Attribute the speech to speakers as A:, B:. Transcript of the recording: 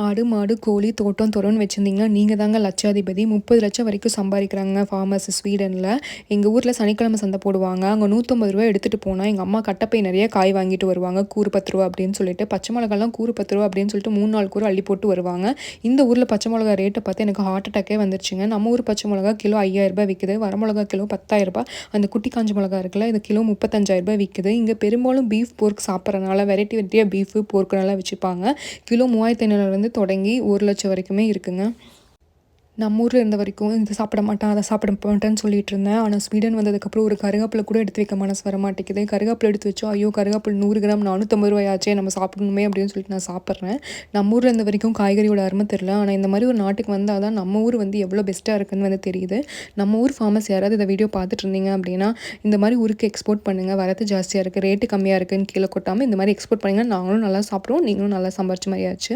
A: ஆடு, மாடு, கோழி, தோட்டம், தொறோன்னு வச்சிருந்தீங்கன்னா, நீங்க தாங்க லட்சாதிபதி. 30 லட்சம் வரைக்கும் சம்பாதிக்கிறாங்க ஃபார்மர்ஸ் ஸ்வீடன்ல. எங்க ஊர்ல சனிக்கிழமை சந்தை போடுவாங்க. அங்க ரூ. 150 எடுத்துட்டு போனா, எங்க அம்மா கட்டப்பை நெறைய காய் வாங்கிட்டு வருவாங்க. கூறு ரூ. 10 அப்படின்னு சொல்லிட்டு. பச்சை மிளகாலாம் கூறு ரூ. 10 அப்படின்னு சொல்லிட்டு 3, 4 கூறு அள்ளி போட்டு வருவாங்க. இந்த ஊர்ல பச்சை மிளகா ரேட்ட பார்த்து எனக்கு ஹார்ட் அட்டாக்கே வந்துருச்சுங்க. நம்ம ஊர் பச்சை மிளகா கிலோ ரூ. 5000 விக்குது. வர மிளகா கிலோ ரூ. 10,000. அந்த குட்டி காஞ்ச மிளகா இருக்குல்ல, இது கிலோ ரூ. 35,000 விக்குது. இங்க பெரும்பாலும் பீஃப், போர்க் சாப்பிட்றனால வெரைட்டியா பீஃபு, போர்க்கு நல்லா வச்சுப்பாங்க. கிலோ 3500 தொடங்கி 1,00,000 வரைக்குமே இருக்குங்க. நம்ம ஊரில் இருந்த வரைக்கும் இது சாப்பிட மாட்டேன், அதை சாப்பிட மாட்டேன்னு சொல்லிட்டு இருந்தேன். ஆனால் ஸ்வீடன் வந்ததுக்கப்புறம் ஒரு கருவேப்பிலை கூட எடுத்து வைக்க மனசு வர மாட்டேங்குது. கருவேப்பிலை எடுத்து வச்சோம், ஐயோ கருவேப்பிலை 100 கிராம் ரூ. 450 ஆச்சே, நம்ம சாப்பிடணுமே அப்படின்னு சொல்லிட்டு நான் சாப்பிட்றேன். நம்ம ஊரில் இருந்த வரைக்கும் காய்கறியோட அருமை தெரில. ஆனால் இந்த மாதிரி ஒரு நாட்டுக்கு வந்தால் தான் நம்ம ஊர் எவ்வளோ பெஸ்ட்டாக இருக்குன்னு தெரியுது. நம்ம ஊர் ஃபார்மர்ஸ் யாராவது இந்த வீடியோ பார்த்துட்டு இருந்தீங்க அப்படின்னா, இந்த மாதிரி ஊருக்கு எக்ஸ்போர்ட் பண்ணுங்கள், வரது ஜாஸ்தியாக இருக்குது, ரேட்டு கம்மியாக இருக்குதுன்னு கீழே கொட்டாமல் இந்த மாதிரி எக்ஸ்போர்ட் பண்ணிங்கன்னா நாங்களும் நல்லா சாப்பிடுவோம், நீங்களும் நல்லா சம்பாரிச்ச மாதிரியாச்சு.